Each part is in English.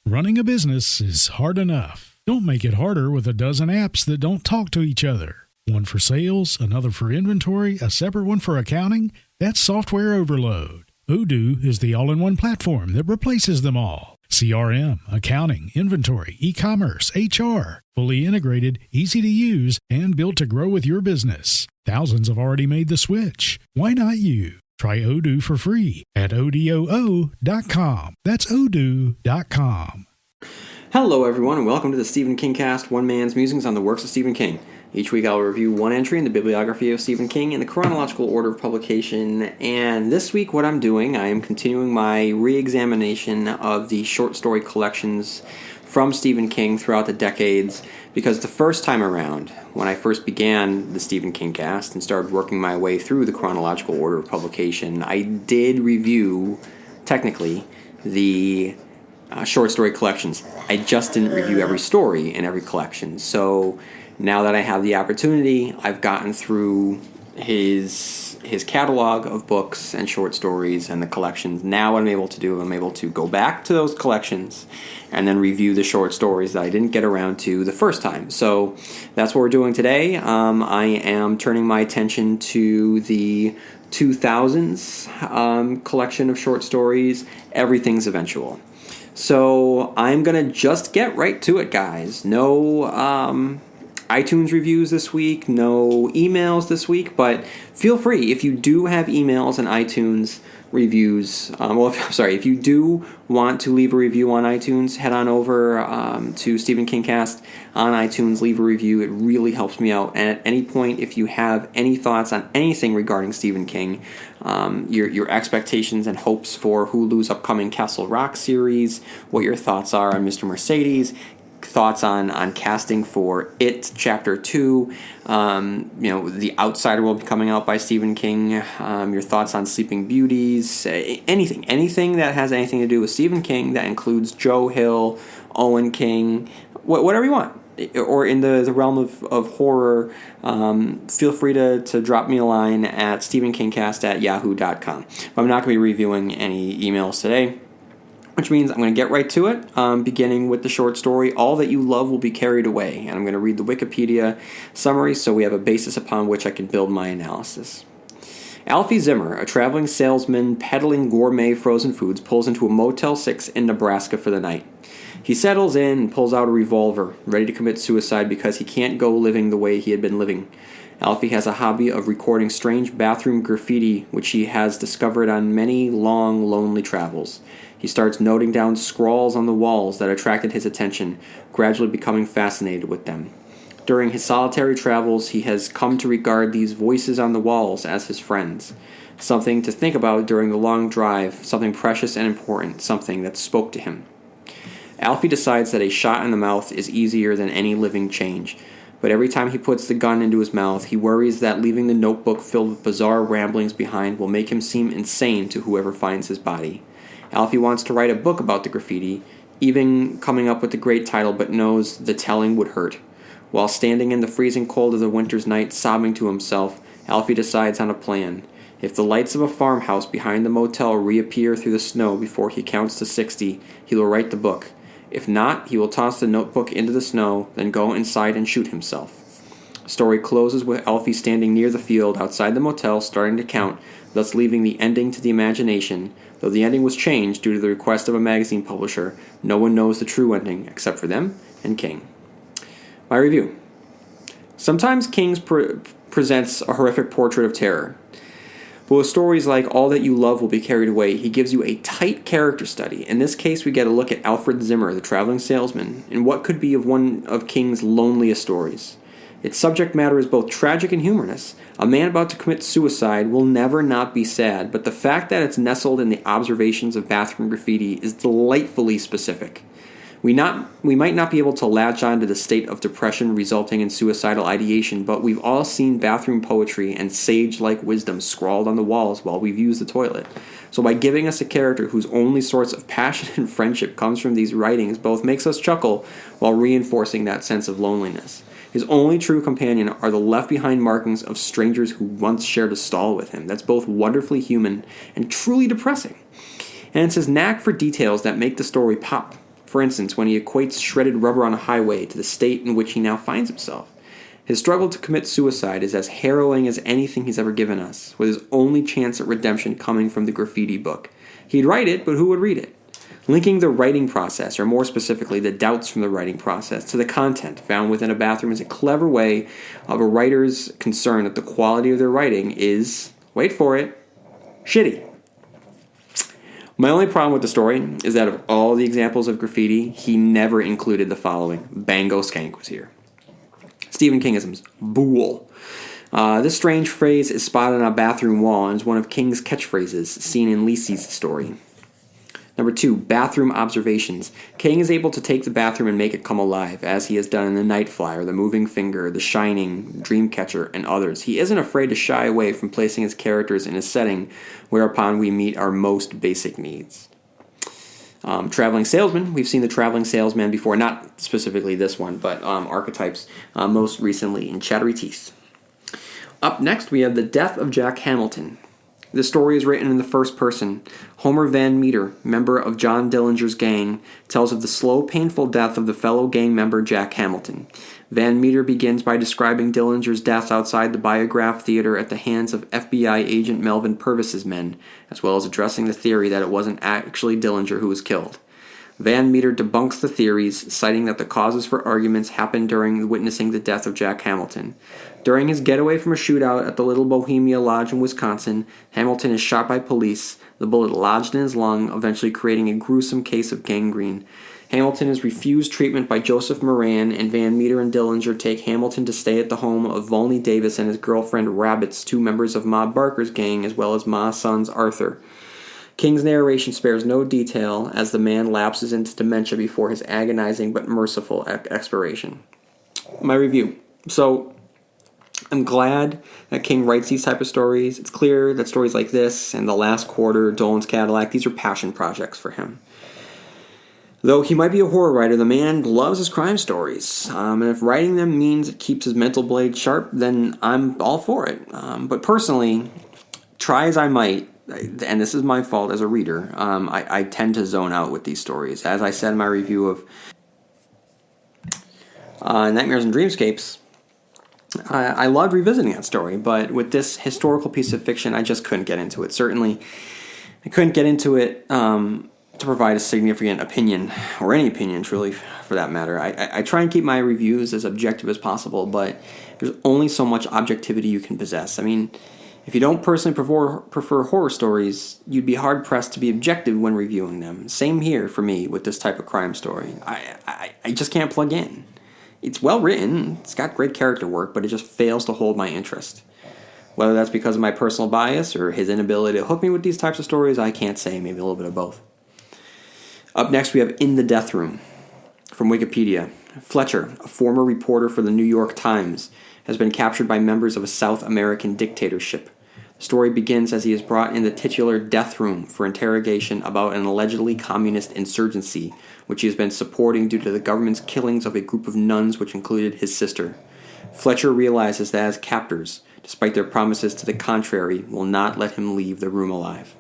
Running a business is hard enough. Don't make it harder with a dozen apps that don't talk to each other. One for sales, another for inventory, a separate one for accounting. That's software overload. Odoo is the all-in-one platform that replaces them all. CRM, accounting, inventory, e-commerce, HR. Fully integrated, easy to use, and built to grow with your business. Thousands have already made the switch. Why not you? Try Odoo for free at odoo.com. That's odoo.com. Hello, everyone, and welcome to the Stephen Kingcast, one man's musings on the works of Stephen King. Each week I'll review one entry in the bibliography of Stephen King in the chronological order of publication, and this week what I'm doing, I am continuing my re-examination of the short story collections from Stephen King throughout the decades, because the first time around, when I first began the Stephen Kingcast and started working my way through the chronological order of publication, I did review, technically, the short story collections. I just didn't review every story in every collection. So now that I have the opportunity, I've gotten through his catalog of books and short stories and the collections. Now what I'm able to go back to those collections and then review the short stories that I didn't get around to the first time. So that's what we're doing today. I am turning my attention to the 2000s collection of short stories, Everything's Eventual. So I'm going to just get right to it, guys. No iTunes reviews this week, no emails this week, but feel free, if you do have emails and iTunes reviews, if you do want to leave a review on iTunes, head on over to Stephen Kingcast on iTunes, leave a review. It really helps me out. And at any point, if you have any thoughts on anything regarding Stephen King, your expectations and hopes for Hulu's upcoming Castle Rock series, what your thoughts are on Mr. Mercedes, thoughts on casting for It Chapter 2, The Outsider will be coming out by Stephen King, your thoughts on Sleeping Beauties, anything that has anything to do with Stephen King that includes Joe Hill, Owen King, whatever you want, or in the realm of horror, feel free to drop me a line at stephenkingcast@yahoo.com. But I'm not going to be reviewing any emails today, which means I'm going to get right to it, beginning with the short story, All That You Love Will Be Carried Away. And I'm going to read the Wikipedia summary so we have a basis upon which I can build my analysis. Alfie Zimmer, a traveling salesman peddling gourmet frozen foods, pulls into a Motel 6 in Nebraska for the night. He settles in and pulls out a revolver, ready to commit suicide because he can't go living the way he had been living. Alfie has a hobby of recording strange bathroom graffiti, which he has discovered on many long, lonely travels. He starts noting down scrawls on the walls that attracted his attention, gradually becoming fascinated with them. During his solitary travels, he has come to regard these voices on the walls as his friends. Something to think about during the long drive, something precious and important, something that spoke to him. Alfie decides that a shot in the mouth is easier than any living change, but every time he puts the gun into his mouth, he worries that leaving the notebook filled with bizarre ramblings behind will make him seem insane to whoever finds his body. Alfie wants to write a book about the graffiti, even coming up with the great title, but knows the telling would hurt. While standing in the freezing cold of the winter's night, sobbing to himself, Alfie decides on a plan. If the lights of a farmhouse behind the motel reappear through the snow before he counts to 60, he will write the book. If not, he will toss the notebook into the snow, then go inside and shoot himself. The story closes with Alfie standing near the field outside the motel, starting to count, thus leaving the ending to the imagination. Though the ending was changed due to the request of a magazine publisher, no one knows the true ending except for them and King. My review. Sometimes King presents a horrific portrait of terror. But with stories like All That You Love Will Be Carried Away, he gives you a tight character study. In this case, we get a look at Alfred Zimmer, the traveling salesman, in what could be of one of King's loneliest stories. Its subject matter is both tragic and humorous. A man about to commit suicide will never not be sad, but the fact that it's nestled in the observations of bathroom graffiti is delightfully specific. We might not be able to latch on to the state of depression resulting in suicidal ideation, but we've all seen bathroom poetry and sage-like wisdom scrawled on the walls while we've used the toilet. So by giving us a character whose only source of passion and friendship comes from these writings both makes us chuckle while reinforcing that sense of loneliness. His only true companion are the left-behind markings of strangers who once shared a stall with him. That's both wonderfully human and truly depressing. And it's his knack for details that make the story pop. For instance, when he equates shredded rubber on a highway to the state in which he now finds himself. His struggle to commit suicide is as harrowing as anything he's ever given us, with his only chance at redemption coming from the graffiti book. He'd write it, but who would read it? Linking the writing process, or more specifically, the doubts from the writing process, to the content found within a bathroom is a clever way of a writer's concern that the quality of their writing is, wait for it, shitty. My only problem with the story is that of all the examples of graffiti, he never included the following. Bango Skank was here. Stephen Kingisms, bool. This strange phrase is spotted on a bathroom wall and is one of King's catchphrases seen in Lisi's story. Number 2, bathroom observations. King is able to take the bathroom and make it come alive, as he has done in The Night Flyer, The Moving Finger, The Shining, Dreamcatcher, and others. He isn't afraid to shy away from placing his characters in a setting whereupon we meet our most basic needs. Traveling salesman. We've seen the traveling salesman before, not specifically this one, but archetypes, most recently in Chattery Teeth. Up next, we have the death of Jack Hamilton. The story is written in the first person. Homer Van Meter, member of John Dillinger's gang, tells of the slow, painful death of the fellow gang member Jack Hamilton. Van Meter begins by describing Dillinger's death outside the Biograph Theater at the hands of FBI agent Melvin Purvis's men, as well as addressing the theory that it wasn't actually Dillinger who was killed. Van Meter debunks the theories, citing that the causes for arguments happened during witnessing the death of Jack Hamilton. During his getaway from a shootout at the Little Bohemia Lodge in Wisconsin, Hamilton is shot by police, the bullet lodged in his lung, eventually creating a gruesome case of gangrene. Hamilton is refused treatment by Joseph Moran, and Van Meter and Dillinger take Hamilton to stay at the home of Volney Davis and his girlfriend Rabbits, 2 members of Ma Barker's gang, as well as Ma's sons Arthur. King's narration spares no detail as the man lapses into dementia before his agonizing but merciful expiration. My review. So, I'm glad that King writes these type of stories. It's clear that stories like this and The Last Quarter, Dolan's Cadillac, these are passion projects for him. Though he might be a horror writer, the man loves his crime stories. And if writing them means it keeps his mental blade sharp, then I'm all for it. But personally, try as I might, and this is my fault as a reader, I tend to zone out with these stories. As I said in my review of Nightmares and Dreamscapes, I loved revisiting that story, but with this historical piece of fiction, I just couldn't get into it. Certainly, I couldn't get into it to provide a significant opinion, or any opinion, truly, for that matter. I try and keep my reviews as objective as possible, but there's only so much objectivity you can possess. I mean, if you don't personally prefer horror stories, you'd be hard-pressed to be objective when reviewing them. Same here for me with this type of crime story. I just can't plug in. It's well written, it's got great character work, but it just fails to hold my interest. Whether that's because of my personal bias or his inability to hook me with these types of stories, I can't say, maybe a little bit of both. Up next, we have In the Death Room. From Wikipedia, Fletcher, a former reporter for the New York Times, has been captured by members of a South American dictatorship. The story begins as he is brought in the titular death room for interrogation about an allegedly communist insurgency, which he has been supporting due to the government's killings of a group of nuns which included his sister. Fletcher realizes that his captors, despite their promises to the contrary, will not let him leave the room alive.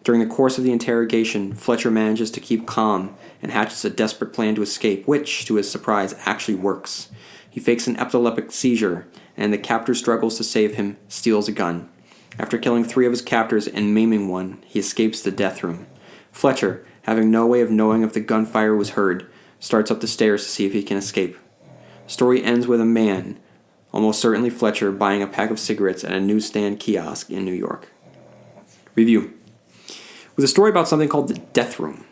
During the course of the interrogation, Fletcher manages to keep calm and hatches a desperate plan to escape, which, to his surprise, actually works. He fakes an epileptic seizure, and the captor struggles to save him, steals a gun. After killing 3 of his captors and maiming one, he escapes the death room. Fletcher, having no way of knowing if the gunfire was heard, starts up the stairs to see if he can escape. The story ends with a man, almost certainly Fletcher, buying a pack of cigarettes at a newsstand kiosk in New York. Review. With a story about something called the death room,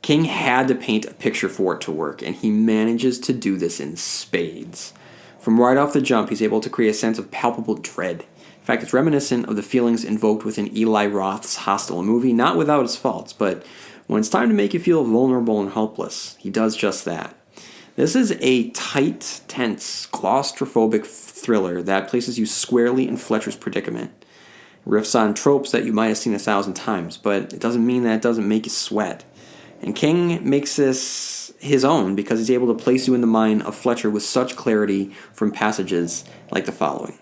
King had to paint a picture for it to work, and he manages to do this in spades. From right off the jump, he's able to create a sense of palpable dread. In fact, it's reminiscent of the feelings invoked within Eli Roth's Hostel, a movie not without its faults, but when it's time to make you feel vulnerable and helpless, he does just that. This is a tight, tense, claustrophobic thriller that places you squarely in Fletcher's predicament. It riffs on tropes that you might have seen 1,000 times, but it doesn't mean that it doesn't make you sweat. And King makes this his own because he's able to place you in the mind of Fletcher with such clarity from passages like the following.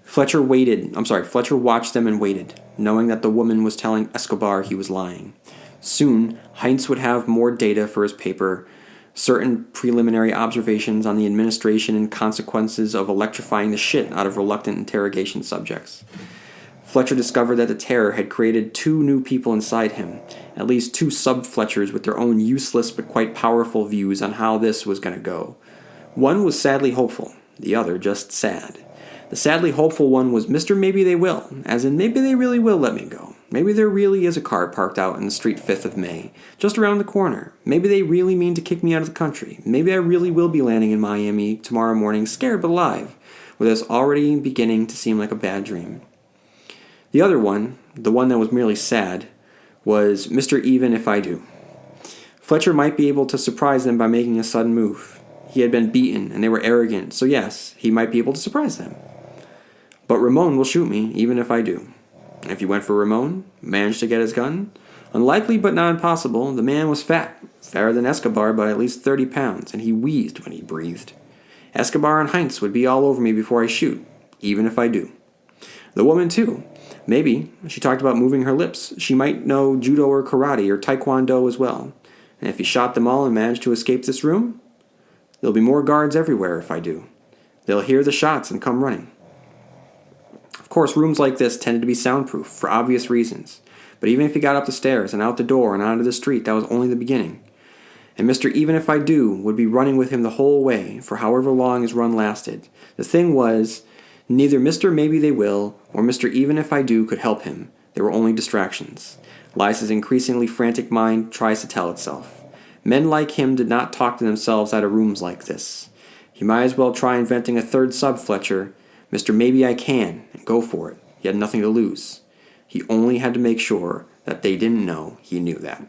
Fletcher watched them and waited, knowing that the woman was telling Escobar he was lying. Soon, Heinz would have more data for his paper, certain preliminary observations on the administration and consequences of electrifying the shit out of reluctant interrogation subjects. Fletcher discovered that the terror had created 2 new people inside him, at least 2 sub-Fletchers with their own useless but quite powerful views on how this was going to go. One was sadly hopeful, the other just sad. The sadly hopeful one was Mr. Maybe They Will, as in maybe they really will let me go. Maybe there really is a car parked out in the street 5th of May, just around the corner. Maybe they really mean to kick me out of the country. Maybe I really will be landing in Miami tomorrow morning, scared but alive, with this already beginning to seem like a bad dream. The other one, the one that was merely sad, was Mr. Even If I Do. Fletcher might be able to surprise them by making a sudden move. He had been beaten, and they were arrogant, so yes, he might be able to surprise them. But Ramon will shoot me, even if I do. If you went for Ramon, managed to get his gun, unlikely but not impossible, the man was fat, fatter than Escobar by at least 30 pounds, and he wheezed when he breathed. Escobar and Heinz would be all over me before I shoot, even if I do. The woman, too. Maybe, she talked about moving her lips, she might know judo or karate or taekwondo as well. And if he shot them all and managed to escape this room, there'll be more guards everywhere if I do. They'll hear the shots and come running. Of course, rooms like this tended to be soundproof, for obvious reasons. But even if he got up the stairs and out the door and onto the street, that was only the beginning. And Mr. Even If I Do would be running with him the whole way, for however long his run lasted. The thing was, neither Mr. Maybe They Will or Mr. Even If I Do could help him. They were only distractions. Liza's increasingly frantic mind tries to tell itself. Men like him did not talk to themselves out of rooms like this. He might as well try inventing a third sub-Fletcher, Mr. Maybe I Can, and go for it. He had nothing to lose. He only had to make sure that they didn't know he knew that.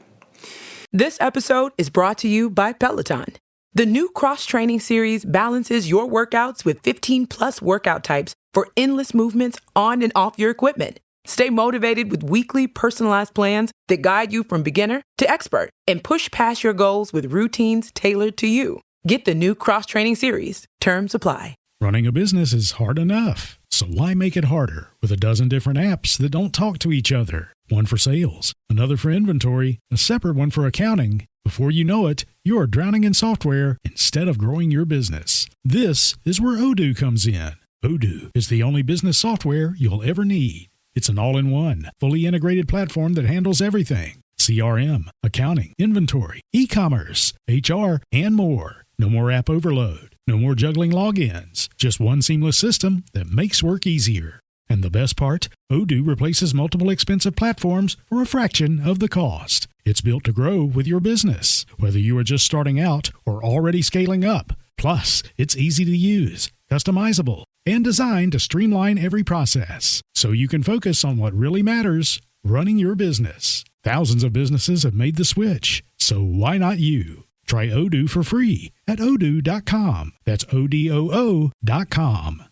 This episode is brought to you by Peloton. The new cross-training series balances your workouts with 15-plus workout types for endless movements on and off your equipment. Stay motivated with weekly personalized plans that guide you from beginner to expert and push past your goals with routines tailored to you. Get the new cross-training series. Terms apply. Running a business is hard enough, so why make it harder with a dozen different apps that don't talk to each other? One for sales, another for inventory, a separate one for accounting. Before you know it, you are drowning in software instead of growing your business. This is where Odoo comes in. Odoo is the only business software you'll ever need. It's an all-in-one, fully integrated platform that handles everything. CRM, accounting, inventory, e-commerce, HR, and more. No more app overload. No more juggling logins. Just one seamless system that makes work easier. And the best part, Odoo replaces multiple expensive platforms for a fraction of the cost. It's built to grow with your business, whether you are just starting out or already scaling up. Plus, it's easy to use, customizable, and designed to streamline every process, so you can focus on what really matters, running your business. Thousands of businesses have made the switch, so why not you? Try Odoo for free at odoo.com. That's ODOO.com.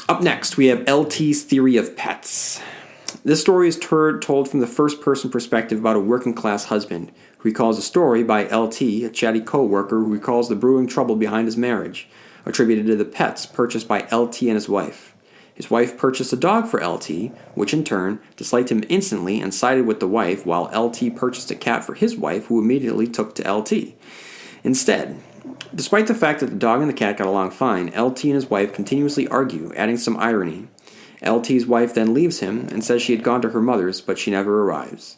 Up next, we have LT's Theory of Pets. This story is told from the first-person perspective about a working-class husband who recalls a story by LT, a chatty co-worker who recalls the brewing trouble behind his marriage, attributed to the pets purchased by LT and his wife. His wife purchased a dog for LT, which in turn disliked him instantly and sided with the wife, while LT purchased a cat for his wife, who immediately took to LT. Instead, despite the fact that the dog and the cat got along fine, LT and his wife continuously argue, adding some irony. LT's wife then leaves him and says she had gone to her mother's, but she never arrives.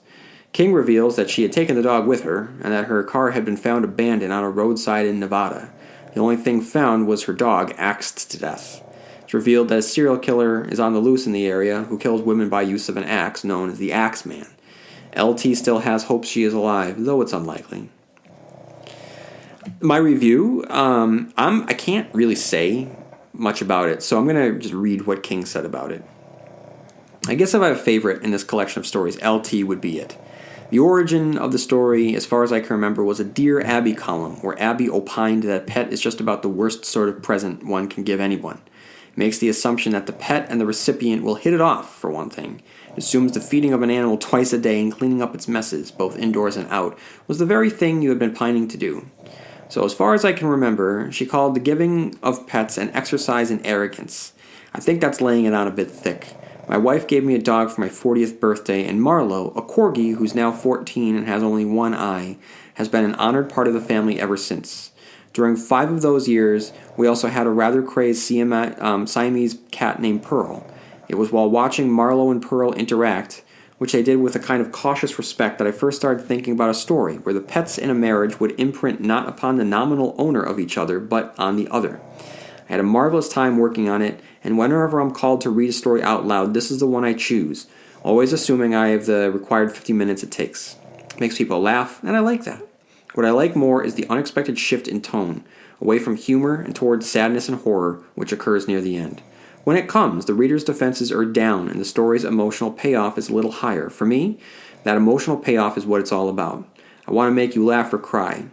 King reveals that she had taken the dog with her, and that her car had been found abandoned on a roadside in Nevada. The only thing found was her dog axed to death. It's revealed that a serial killer is on the loose in the area who kills women by use of an axe known as the Axe Man. LT still has hopes she is alive, though it's unlikely. My review, I can't really say much about it, so I'm going to just read what King said about it. I guess if I have a favorite in this collection of stories, LT would be it. The origin of the story, as far as I can remember, was a Dear Abby column, where Abby opined that pet is just about the worst sort of present one can give anyone. It makes the assumption that the pet and the recipient will hit it off, for one thing. It assumes the feeding of an animal twice a day and cleaning up its messes, both indoors and out, was the very thing you had been pining to do. So as far as I can remember, she called the giving of pets an exercise in arrogance. I think that's laying it on a bit thick, My wife gave me a dog for my 40th birthday, and Marlowe, a corgi who's now 14 and has only one eye, has been an honored part of the family ever since. During 5 of those years, we also had a rather crazed Siamese cat named Pearl. It was while watching Marlowe and Pearl interact, which they did with a kind of cautious respect, that I first started thinking about a story where the pets in a marriage would imprint not upon the nominal owner of each other, but on the other. I had a marvelous time working on it, and whenever I'm called to read a story out loud, this is the one I choose, always assuming I have the required 50 minutes it takes. It makes people laugh, and I like that. What I like more is the unexpected shift in tone, away from humor and towards sadness and horror, which occurs near the end. When it comes, the reader's defenses are down, and the story's emotional payoff is a little higher. For me, that emotional payoff is what it's all about. I want to make you laugh or cry.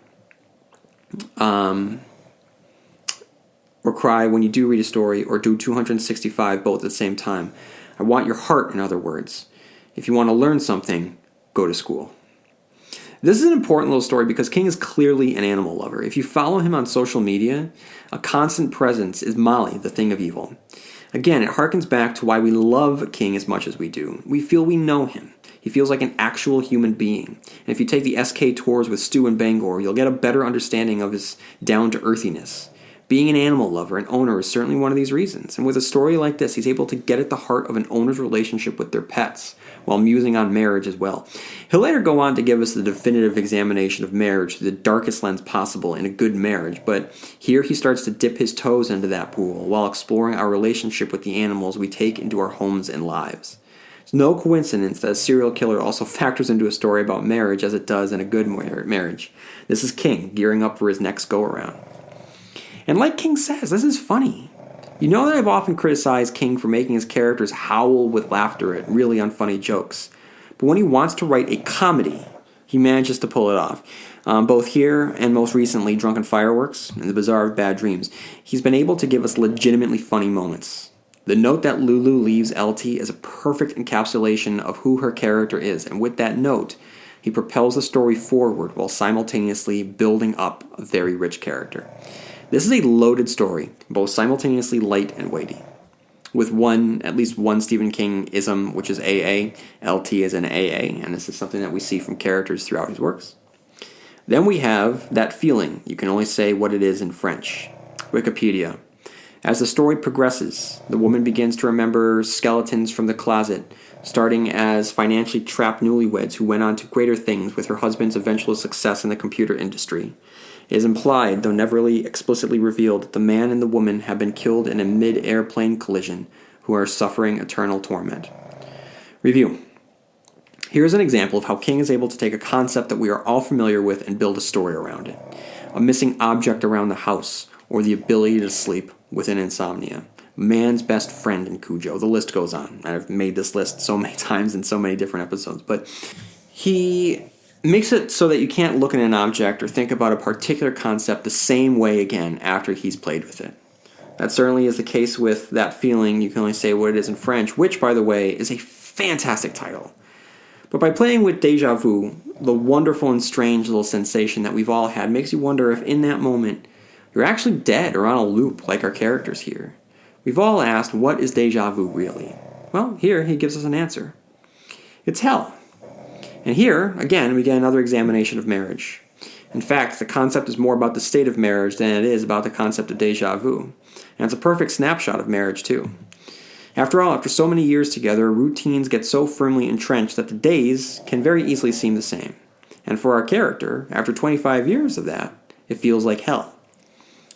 Or cry when you do read a story, or do 265 both at the same time. I want your heart, in other words. If you want to learn something, go to school. This is an important little story because King is clearly an animal lover. If you follow him on social media, a constant presence is Molly, the thing of evil. Again, it harkens back to why we love King as much as we do. We feel we know him. He feels like an actual human being. And if you take the SK tours with Stu and Bangor, you'll get a better understanding of his down-to-earthiness. Being an animal lover and owner is certainly one of these reasons. And with a story like this, he's able to get at the heart of an owner's relationship with their pets, while musing on marriage as well. He'll later go on to give us the definitive examination of marriage through the darkest lens possible in a good marriage, but here he starts to dip his toes into that pool while exploring our relationship with the animals we take into our homes and lives. It's no coincidence that a serial killer also factors into a story about marriage as it does in a good marriage. This is King gearing up for his next go-around. And like King says, this is funny. You know that I've often criticized King for making his characters howl with laughter at really unfunny jokes. But when he wants to write a comedy, he manages to pull it off. Both here and most recently, Drunken Fireworks and The Bazaar of Bad Dreams, he's been able to give us legitimately funny moments. The note that Lulu leaves LT is a perfect encapsulation of who her character is, and with that note, he propels the story forward while simultaneously building up a very rich character. This is a loaded story, both simultaneously light and weighty. With at least one Stephen King-ism, which is AA, LT is an AA, and this is something that we see from characters throughout his works. Then we have that feeling, you can only say what it is in French. Wikipedia. As the story progresses, the woman begins to remember skeletons from the closet, starting as financially trapped newlyweds who went on to greater things with her husband's eventual success in the computer industry. It is implied, though never really explicitly revealed, that the man and the woman have been killed in a mid-airplane collision, who are suffering eternal torment. Review. Here's an example of how King is able to take a concept that we are all familiar with and build a story around it. A missing object around the house, or the ability to sleep within insomnia. Man's best friend in Cujo. The list goes on. I've made this list so many times in so many different episodes, but he makes it so that you can't look at an object or think about a particular concept the same way again after he's played with it. That certainly is the case with That Feeling, You Can Only Say What It Is in French, which, by the way, is a fantastic title. But by playing with déjà vu, the wonderful and strange little sensation that we've all had makes you wonder if in that moment you're actually dead or on a loop like our characters here. We've all asked, what is déjà vu really? Well, here he gives us an answer. It's hell. And here, again, we get another examination of marriage. In fact, the concept is more about the state of marriage than it is about the concept of déjà vu. And it's a perfect snapshot of marriage, too. After all, after so many years together, routines get so firmly entrenched that the days can very easily seem the same. And for our character, after 25 years of that, it feels like hell.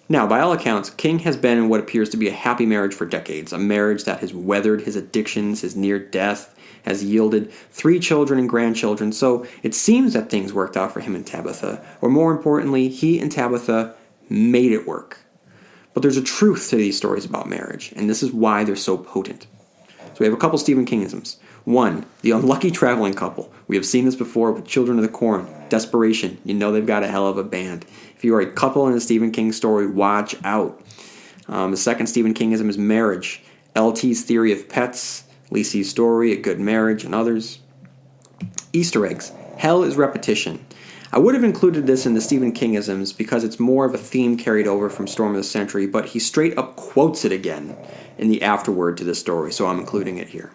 Now, by all accounts, King has been in what appears to be a happy marriage for decades, a marriage that has weathered his addictions, his near death, has yielded 3 children and grandchildren, so it seems that things worked out for him and Tabitha, or more importantly, he and Tabitha made it work. But there's a truth to these stories about marriage, and this is why they're so potent. So we have a couple Stephen Kingisms. 1, the unlucky traveling couple. We have seen this before with Children of the Corn. Desperation. You know they've got a hell of a band. If you are a couple in a Stephen King story, watch out. The second Stephen Kingism is marriage. LT's Theory of Pets. Lisi's Story, A Good Marriage, and others. Easter eggs. Hell is repetition. I would have included this in the Stephen Kingisms because it's more of a theme carried over from Storm of the Century, but he straight up quotes it again in the afterword to this story, so I'm including it here.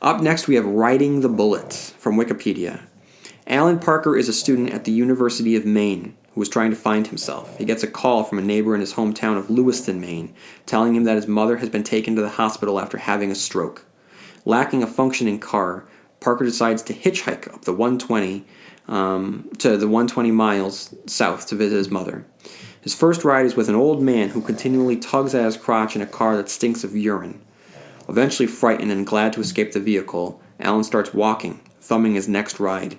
Up next, we have Riding the Bullet from Wikipedia. Alan Parker is a student at the University of Maine who is trying to find himself. He gets a call from a neighbor in his hometown of Lewiston, Maine, telling him that his mother has been taken to the hospital after having a stroke. Lacking a functioning car, Parker decides to hitchhike up the 120 to the 120 miles south to visit his mother. His first ride is with an old man who continually tugs at his crotch in a car that stinks of urine. Eventually frightened and glad to escape the vehicle, Alan starts walking, thumbing his next ride.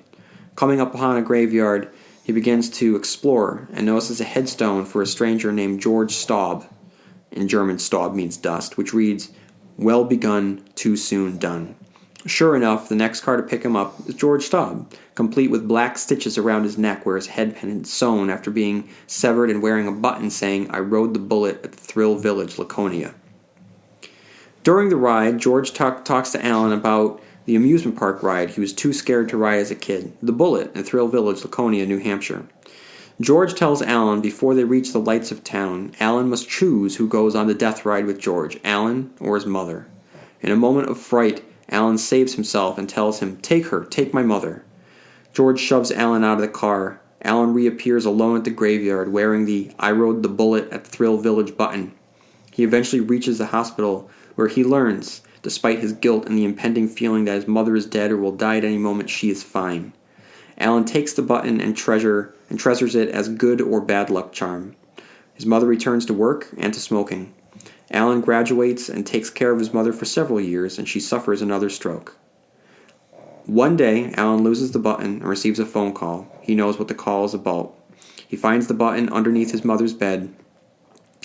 Coming up upon a graveyard, he begins to explore and notices a headstone for a stranger named George Staub. In German, Staub means dust, which reads, "Well begun, too soon done." Sure enough, the next car to pick him up is George Staub, complete with black stitches around his neck where his head had been sewn after being severed and wearing a button saying, "I rode the bullet at the Thrill Village, Laconia." During the ride, George talks to Alan about the amusement park ride he was too scared to ride as a kid, the Bullet in Thrill Village, Laconia, New Hampshire. George tells Alan before they reach the lights of town, Alan must choose who goes on the death ride with George, Alan or his mother. In a moment of fright, Alan saves himself and tells him, "Take her, take my mother." George shoves Alan out of the car. Alan reappears alone at the graveyard wearing the "I rode the bullet at Thrill Village" button. He eventually reaches the hospital where he learns, despite his guilt and the impending feeling that his mother is dead or will die at any moment, she is fine. Alan takes the button and treasures it as good or bad luck charm. His mother returns to work and to smoking. Alan graduates and takes care of his mother for several years, and she suffers another stroke. One day, Alan loses the button and receives a phone call. He knows what the call is about. He finds the button underneath his mother's bed,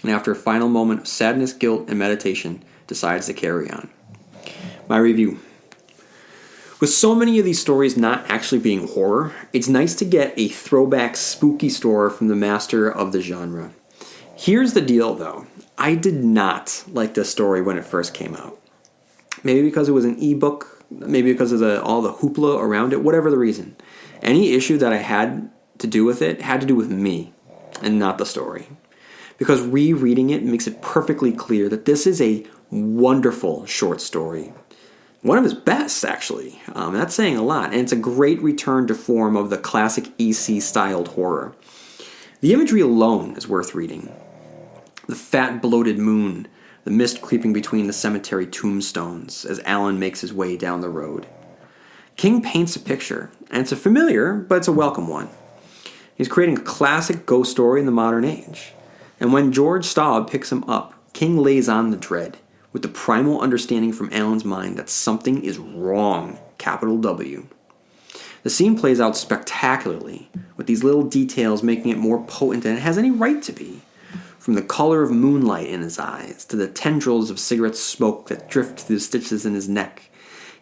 and after a final moment of sadness, guilt, and meditation, decides to carry on. My review. With so many of these stories not actually being horror, it's nice to get a throwback spooky story from the master of the genre. Here's the deal, though. I did not like this story when it first came out. Maybe because it was an ebook, maybe because of all the hoopla around it, whatever the reason. Any issue that I had to do with it had to do with me and not the story. Because rereading it makes it perfectly clear that this is a wonderful short story. One of his best, actually. That's saying a lot. And it's a great return to form of the classic EC-styled horror. The imagery alone is worth reading. The fat, bloated moon, the mist creeping between the cemetery tombstones as Alan makes his way down the road. King paints a picture, and it's a familiar, but it's a welcome one. He's creating a classic ghost story in the modern age. And when George Staub picks him up, King lays on the dread, with the primal understanding from Alan's mind that something is wrong, capital W. The scene plays out spectacularly, with these little details making it more potent than it has any right to be. From the color of moonlight in his eyes, to the tendrils of cigarette smoke that drift through the stitches in his neck,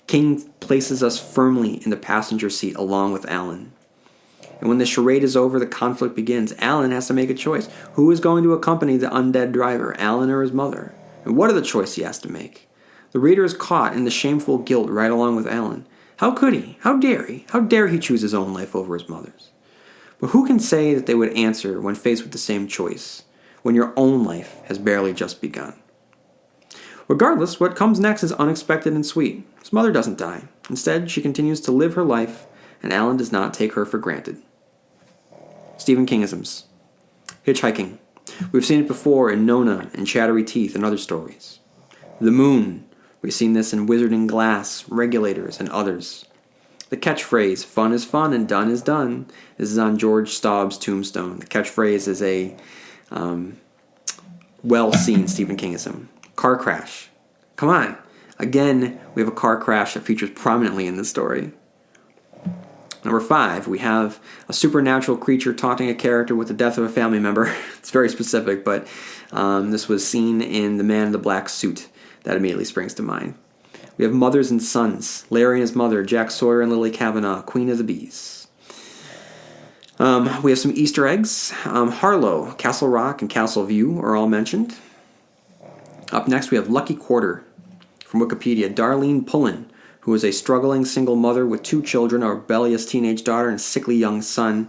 King places us firmly in the passenger seat along with Alan. And when the charade is over, the conflict begins. Alan has to make a choice. Who is going to accompany the undead driver, Alan or his mother? And what are the choices he has to make? The reader is caught in the shameful guilt right along with Alan. How could he? How dare he? How dare he choose his own life over his mother's? But who can say that they would answer when faced with the same choice, when your own life has barely just begun? Regardless, what comes next is unexpected and sweet. His mother doesn't die. Instead, she continues to live her life, and Alan does not take her for granted. Stephen Kingisms. Hitchhiking. We've seen it before in Nona and Chattery Teeth and other stories. The moon. We've seen this in Wizard and Glass, Regulators, and others. The catchphrase, "Fun is fun and done is done." This is on George Staub's tombstone. The catchphrase is a well-seen Stephen Kingism. Car crash. Come on. Again, we have a car crash that features prominently in this story. Number 5, we have a supernatural creature taunting a character with the death of a family member. It's very specific, but this was seen in The Man in the Black Suit. That immediately springs to mind. We have mothers and sons. Larry and his mother, Jack Sawyer and Lily Kavanaugh, Queen of the Bees. We have some Easter eggs. Harlow, Castle Rock, and Castle View are all mentioned. Up next, we have Lucky Quarter. From Wikipedia, Darlene Pullen, who is a struggling single mother with 2 children, a rebellious teenage daughter, and a sickly young son,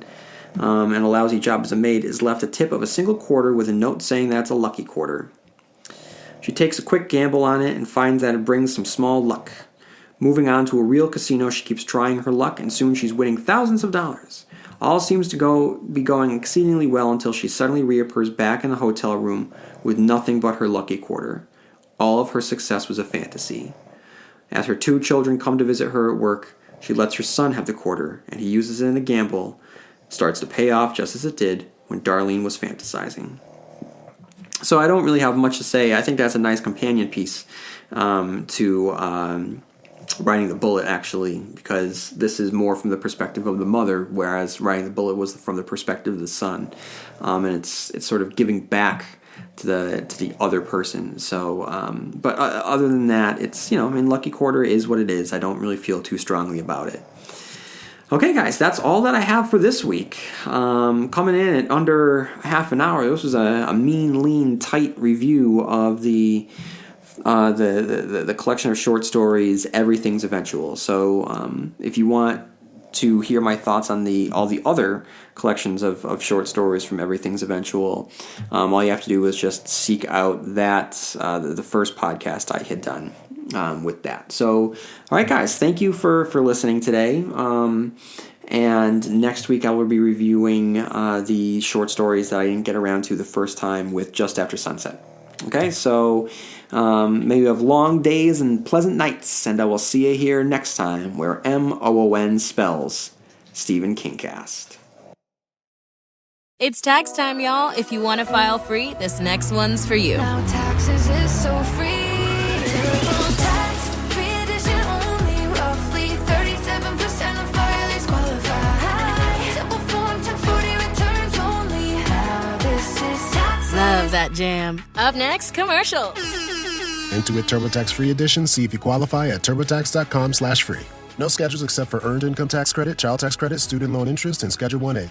and a lousy job as a maid, is left a tip of a single quarter with a note saying that's a lucky quarter. She takes a quick gamble on it and finds that it brings some small luck. Moving on to a real casino, she keeps trying her luck, and soon she's winning thousands of dollars. All seems to be going exceedingly well until she suddenly reappears back in the hotel room with nothing but her lucky quarter. All of her success was a fantasy. As her 2 children come to visit her at work, she lets her son have the quarter, and he uses it in a gamble. Starts to pay off just as it did when Darlene was fantasizing. So I don't really have much to say. I think that's a nice companion piece to Riding the Bullet, actually, because this is more from the perspective of the mother, whereas Riding the Bullet was from the perspective of the son, and it's sort of giving back to the other person. So, but other than that, it's Lucky Quarter is what it is. I don't really feel too strongly about it. Okay, guys, that's all that I have for this week. Coming in at under half an hour. This was a mean, lean, tight review of the collection of short stories, Everything's Eventual. So if you want to hear my thoughts on all the other collections of short stories from Everything's Eventual, all you have to do is just seek out that the first podcast I had done with that. So, all right, guys, thank you for listening today. And next week I will be reviewing the short stories that I didn't get around to the first time with Just After Sunset. Okay, so may you have long days and pleasant nights, and I will see you here next time where MOON spells Stephen Kingcast. It's tax time, y'all. If you want to file free, this next one's for you. Now taxes is so free. Terrible tax, free edition only. Roughly 37% of filers qualify. Simple form 1040 returns only. How this is taxes. Love that jam. Up next, commercials. Intuit TurboTax Free Edition. See if you qualify at turbotax.com/free. No schedules except for Earned Income Tax Credit, Child Tax Credit, Student Loan Interest, and Schedule 1A.